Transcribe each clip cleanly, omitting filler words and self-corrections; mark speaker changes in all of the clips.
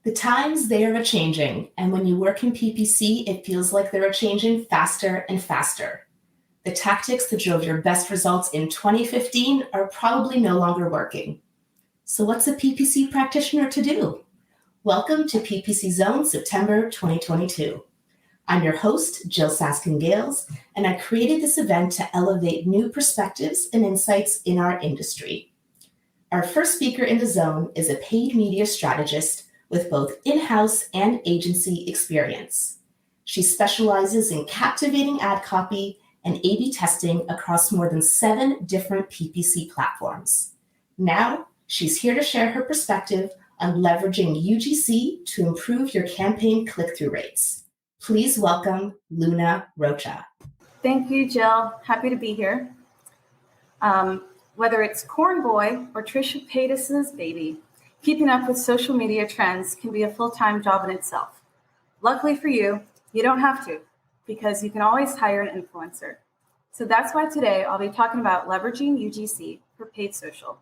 Speaker 1: The times, they are a-changing, and when you work in PPC, it feels like they're a-changing faster and faster. The tactics that drove your best results in 2015 are probably no longer working. So what's a PPC practitioner to do? Welcome to ppc.zone September 2022. I'm your host, Jill Saskin-Gales, and I created this event to elevate new perspectives and insights in our industry. Our first speaker in the zone is a paid media strategist with both in-house and agency experience. She specializes in captivating ad copy and A/B testing across more than 7 different PPC platforms. Now, she's here to share her perspective on leveraging UGC to improve your campaign click-through rates. Please welcome Luna Rocha.
Speaker 2: Thank you, Jill. Happy to be here. Whether it's Corn Boy or Trisha Paytas's baby, keeping up with social media trends can be a full-time job in itself. Luckily for you, you don't have to, because you can always hire an influencer. So that's why today I'll be talking about leveraging UGC for paid social.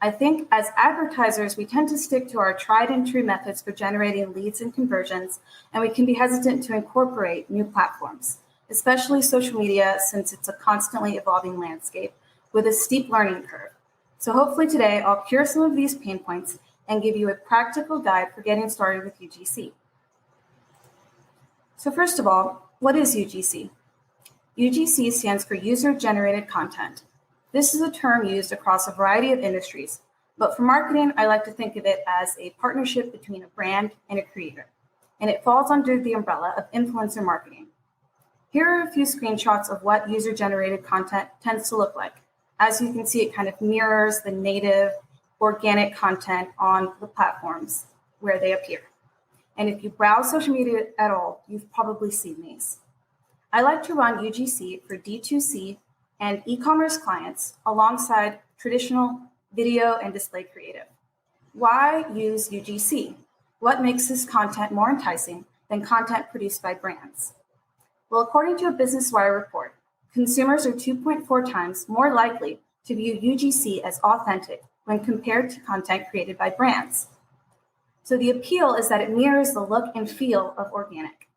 Speaker 2: I think as advertisers, we tend to stick to our tried and true methods for generating leads and conversions, and we can be hesitant to incorporate new platforms, especially social media, since it's a constantly evolving landscape with a steep learning curve. So hopefully today I'll cure some of these pain points and give you a practical guide for getting started with UGC. So first of all, what is UGC? UGC stands for User-Generated Content. This is a term used across a variety of industries, but for marketing, I like to think of it as a partnership between a brand and a creator, and it falls under the umbrella of influencer marketing. Here are a few screenshots of what user-generated content tends to look like. As you can see, it kind of mirrors the native organic content on the platforms where they appear. And if you browse social media at all, you've probably seen these. I like to run UGC for D2C and e-commerce clients alongside traditional video and display creative. Why use UGC? What makes this content more enticing than content produced by brands? Well, according to a Business Wire report, consumers are 2.4 times more likely to view UGC as authentic when compared to content created by brands. So the appeal is that it mirrors the look and feel of organic.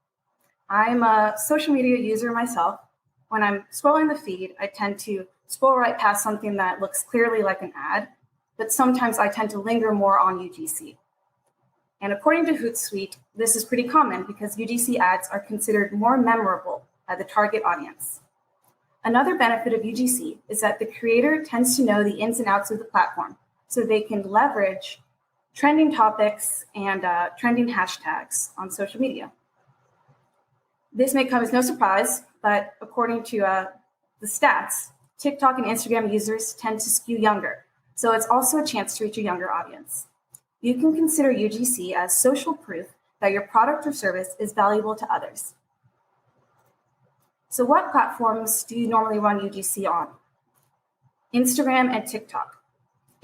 Speaker 2: I'm a social media user myself. When I'm scrolling the feed, I tend to scroll right past something that looks clearly like an ad, but sometimes I tend to linger more on UGC. And according to Hootsuite, this is pretty common because UGC ads are considered more memorable by the target audience. Another benefit of UGC is that the creator tends to know the ins and outs of the platform, so they can leverage trending topics and trending hashtags on social media. This may come as no surprise, but according to the stats, TikTok and Instagram users tend to skew younger, so it's also a chance to reach a younger audience. You can consider UGC as social proof that your product or service is valuable to others. So what platforms do you normally run UGC on? Instagram and TikTok.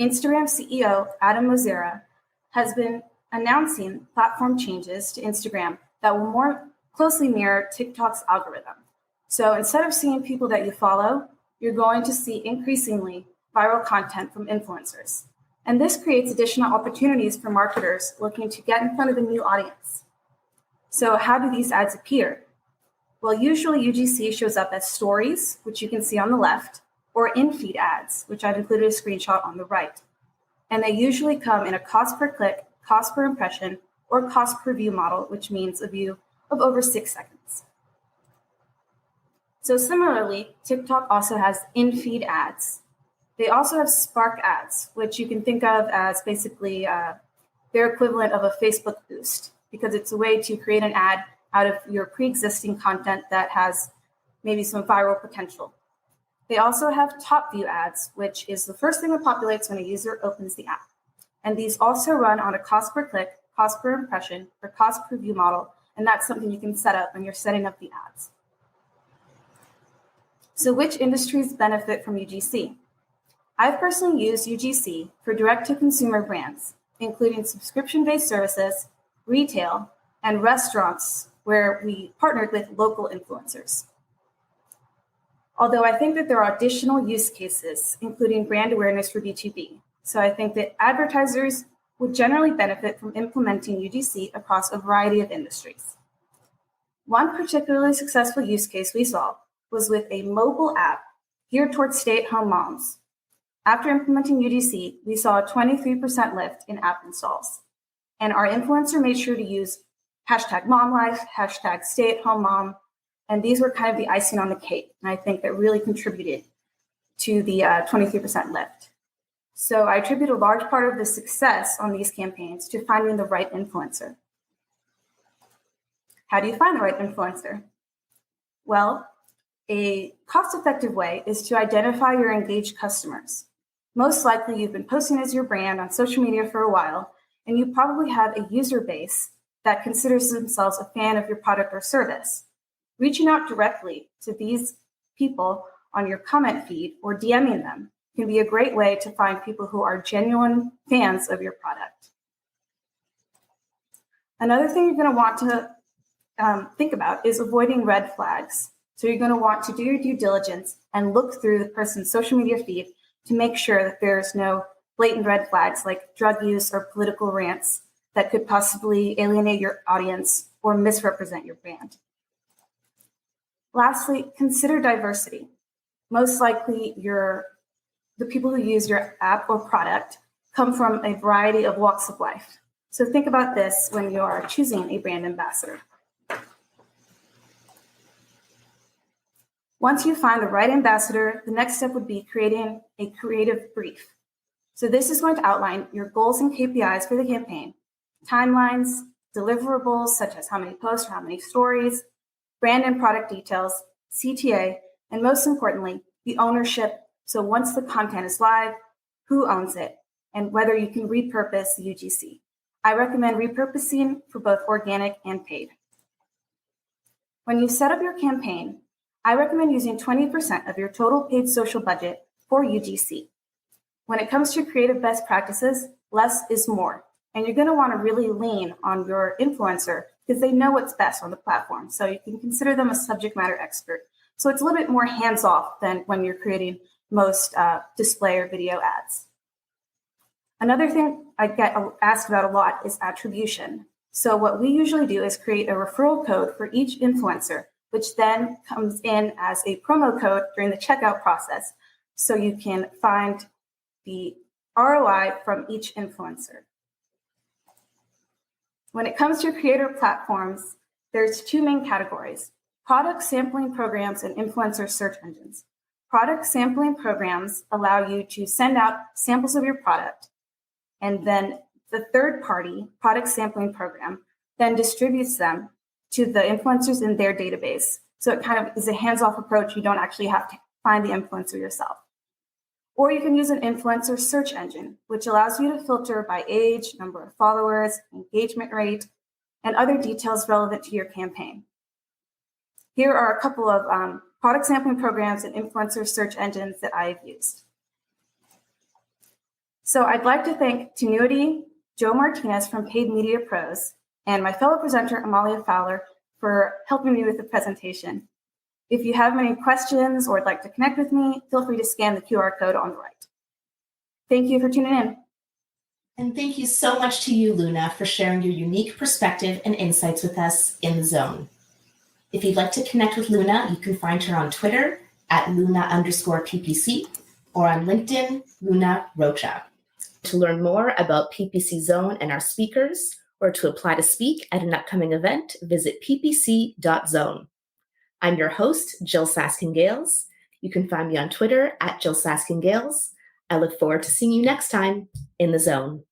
Speaker 2: Instagram CEO Adam Mosseri has been announcing platform changes to Instagram that will more closely mirror TikTok's algorithm. So instead of seeing people that you follow, you're going to see increasingly viral content from influencers. And this creates additional opportunities for marketers looking to get in front of a new audience. So how do these ads appear? Well, usually UGC shows up as stories, which you can see on the left, or in-feed ads, which I've included a screenshot on the right. And they usually come in a cost per click, cost per impression, or cost per view model, which means a view of over 6 seconds. So similarly, TikTok also has in-feed ads. They also have Spark ads, which you can think of as basically their equivalent of a Facebook boost, because it's a way to create an ad out of your pre-existing content that has maybe some viral potential. They also have top view ads, which is the first thing that populates when a user opens the app. And these also run on a cost per click, cost per impression, or cost per view model, and that's something you can set up when you're setting up the ads. So which industries benefit from UGC? I've personally used UGC for direct-to-consumer brands, including subscription-based services, retail, and restaurants where we partnered with local influencers. Although I think that there are additional use cases, including brand awareness for B2B. So I think that advertisers would generally benefit from implementing UGC across a variety of industries. One particularly successful use case we saw was with a mobile app geared towards stay-at-home moms. After implementing UGC, we saw a 23% lift in app installs. And our influencer made sure to use #MomLife, #StayAtHomeMom, and these were kind of the icing on the cake. And I think that really contributed to the 23% lift. So I attribute a large part of the success on these campaigns to finding the right influencer. How do you find the right influencer? Well, a cost-effective way is to identify your engaged customers. Most likely you've been posting as your brand on social media for a while, and you probably have a user base that considers themselves a fan of your product or service. Reaching out directly to these people on your comment feed or DMing them can be a great way to find people who are genuine fans of your product. Another thing you're going to want to think about is avoiding red flags. So you're going to want to do your due diligence and look through the person's social media feed to make sure that there's no blatant red flags like drug use or political rants that could possibly alienate your audience or misrepresent your brand. Lastly, consider diversity. Most likely the people who use your app or product come from a variety of walks of life. So think about this when you are choosing a brand ambassador. Once you find the right ambassador, the next step would be creating a creative brief. So this is going to outline your goals and KPIs for the campaign, timelines, deliverables such as how many posts or how many stories, brand and product details, CTA, and most importantly, the ownership. So once the content is live, who owns it, and whether you can repurpose the UGC. I recommend repurposing for both organic and paid. When you set up your campaign, I recommend using 20% of your total paid social budget for UGC. When it comes to creative best practices, less is more. And you're going to want to really lean on your influencer because they know what's best on the platform. So you can consider them a subject matter expert. So it's a little bit more hands-off than when you're creating most display or video ads. Another thing I get asked about a lot is attribution. So what we usually do is create a referral code for each influencer, which then comes in as a promo code during the checkout process. So you can find the ROI from each influencer. When it comes to creator platforms, there's two main categories: product sampling programs and influencer search engines. Product sampling programs allow you to send out samples of your product, and then the third-party product sampling program then distributes them to the influencers in their database. So it kind of is a hands-off approach. You don't actually have to find the influencer yourself. Or you can use an influencer search engine, which allows you to filter by age, number of followers, engagement rate, and other details relevant to your campaign. Here are a couple of product sampling programs and influencer search engines that I've used. So I'd like to thank Tenuity, Joe Martinez from Paid Media Pros, and my fellow presenter, Amalia Fowler, for helping me with the presentation. If you have any questions or would like to connect with me, feel free to scan the QR code on the right. Thank you for tuning in.
Speaker 1: And thank you so much to you, Luna, for sharing your unique perspective and insights with us in the zone. If you'd like to connect with Luna, you can find her on Twitter at Luna_PPC or on LinkedIn, Luna Rocha. To learn more about PPC Zone and our speakers, or to apply to speak at an upcoming event, visit ppc.zone. I'm your host, Jill Saskin-Gales. You can find me on Twitter at Jill Saskin-Gales. I look forward to seeing you next time in the zone.